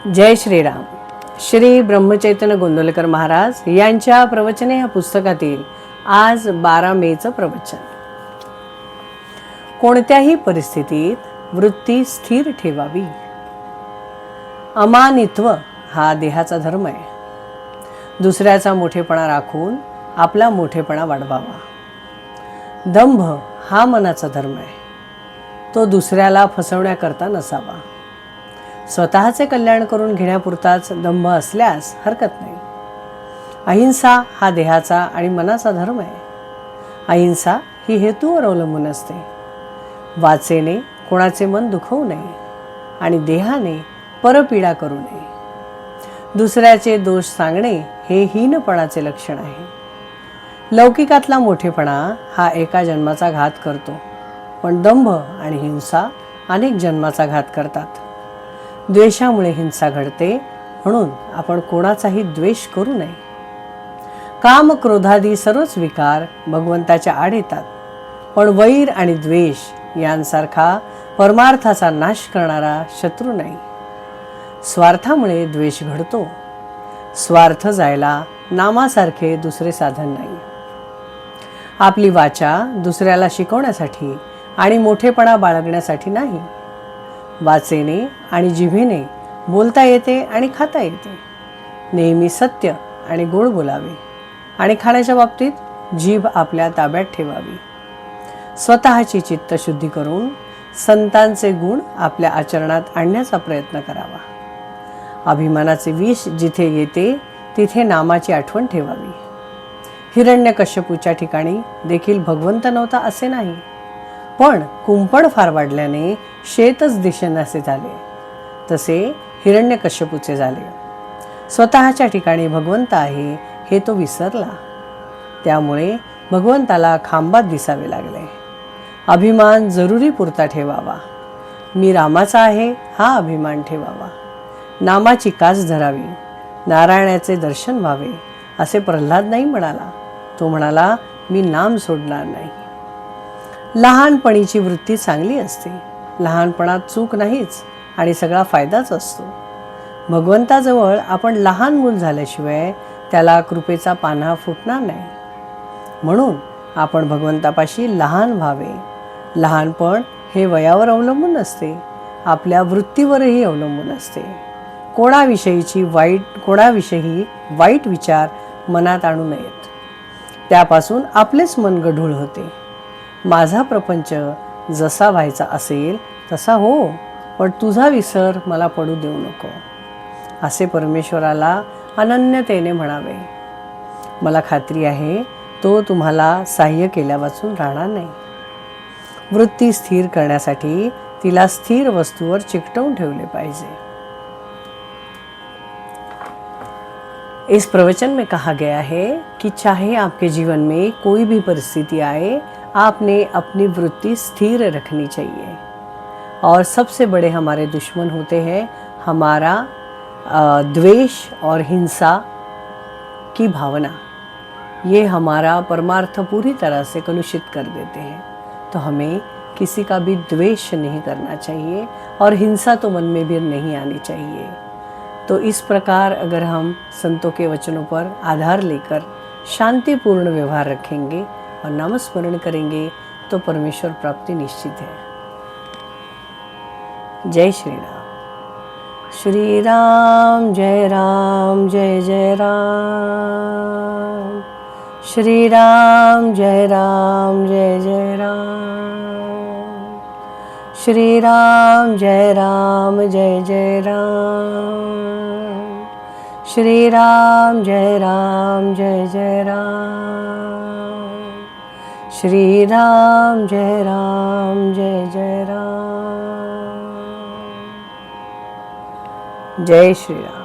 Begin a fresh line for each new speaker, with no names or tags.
जय श्रीराम. श्री ब्रह्मचैतन्य गोंदवलेकर महाराज यांच्या प्रवचने या पुस्तकातील आज 12 मेचं प्रवचन. कोणत्याही परिस्थितीत वृत्ती स्थिर ठेवावी. अमानित्व हा देहाचा धर्म आहे. दुसऱ्याचा मोठेपणा राखून आपला मोठेपणा वाढवावा. दंभ हा मनाचा धर्म आहे. तो दुसऱ्याला फसवण्याकरता नसावा. स्वतःचे कल्याण करून घेण्यापुरताच दंभ असल्यास हरकत नाही. अहिंसा हा देहाचा आणि मनाचा धर्म आहे. अहिंसा ही हेतूवर अवलंबून असते. वाचेने कोणाचे मन दुखवू नये आणि देहाने परपीडा करू नये. दुसऱ्याचे दोष सांगणे हे हीनपणाचे लक्षण आहे. लौकिकातला मोठेपणा हा एका जन्माचा घात करतो, पण दंभ आणि हिंसा अनेक जन्माचा घात करतात. द्वेषामुळे हिंसा घडते, म्हणून आपण कोणाचाही द्वेष करू नये. काम क्रोधादी सर्वच विकार भगवंताच्या आड येतात, पण वैर आणि द्वेष यांसारखा परमार्थाचा नाश करणारा शत्रू नाही. स्वार्थामुळे द्वेष घडतो. स्वार्थ जायला नामासारखे दुसरे साधन नाही. आपली वाचा दुसऱ्याला शिकवण्यासाठी आणि मोठेपणा बाळगण्यासाठी नाही. वाचेने आणि जिभेने बोलता येते आणि खाता येते. नेहमी सत्य आणि गोड बोलावे आणि खाण्याच्या बाबतीत जीभ आपल्या ताब्यात ठेवावी. स्वतःची चित्तशुद्धी करून संतांचे गुण आपल्या आचरणात आणण्याचा प्रयत्न करावा. अभिमानाचे विष जिथे येते तिथे नामाची आठवण ठेवावी. हिरण्यकश्यपूच्या ठिकाणी देखील भगवंत नव्हता असे नाही, पण कुंपण फार वाढल्याने शेतच दिसेनासे झाले. तसे हिरण्यकश्यपूचे झाले. स्वतःच्या ठिकाणी भगवंत आहे हे तो विसरला. त्यामुळे भगवंताला खांबात दिसावे लागले. अभिमान जरुरी पुरता ठेवावा. मी रामाचा आहे हा अभिमान ठेवावा. नामाची कास धरावी. नारायणाचे दर्शन व्हावे असे प्रल्हाद नाही म्हणाला. तो म्हणाला, मी नाम सोडणार नाही. लहानपणीची वृत्ती चांगली असते. लहानपणात चूक नाहीच आणि सगळा फायदाच असतो. भगवंताजवळ आपण लहान मूल झाल्याशिवाय त्याला कृपेचा पान्हा फुटणार नाही. म्हणून आपण भगवंतापाशी लहान व्हावे. लहानपण हे वयावर अवलंबून नसते, आपल्या वृत्तीवरही अवलंबून असते. कोणाविषयी वाईट विचार मनात आणू नयेत. त्यापासून आपलेच मन गढूळ होते. माझा प्रपंच जसा व्हायचा असेल तसा हो, पण तुझा विसर मला पडू देऊ नको असे परमेश्वराला अनन्यतेने म्हणावे. मला खात्री आहे तो तुम्हाला सहाय्य केल्यावाचून राहणार नाही. वृत्ती स्थिर करण्यासाठी तिला स्थिर वस्तूवर चिकटवून ठेवले पाहिजे. इस प्रवचन में कहा गया है कि चाहे आपके जीवन में कोई भी परिस्थिति आए, आपने अपनी वृत्ति स्थिर रखनी चाहिए. और सबसे बड़े हमारे दुश्मन होते हैं हमारा द्वेष और हिंसा की भावना. ये हमारा परमार्थ पूरी तरह से कलुषित कर देते हैं. तो हमें किसी का भी द्वेष नहीं करना चाहिए और हिंसा तो मन में भी नहीं आनी चाहिए. तो इस प्रकार अगर हम संतों के वचनों पर आधार लेकर शांतिपूर्ण व्यवहार रखेंगे और नामस्मरण करेंगे तो परमेश्वर प्राप्ति निश्चित है. जय श्री राम. श्री राम जय राम जय जय राम. श्री राम जय राम जय जय राम. श्री राम जय राम जय जय राम. श्री राम जय राम जय जय राम. श्री राम जय राम जय जय राम. जय श्री राम.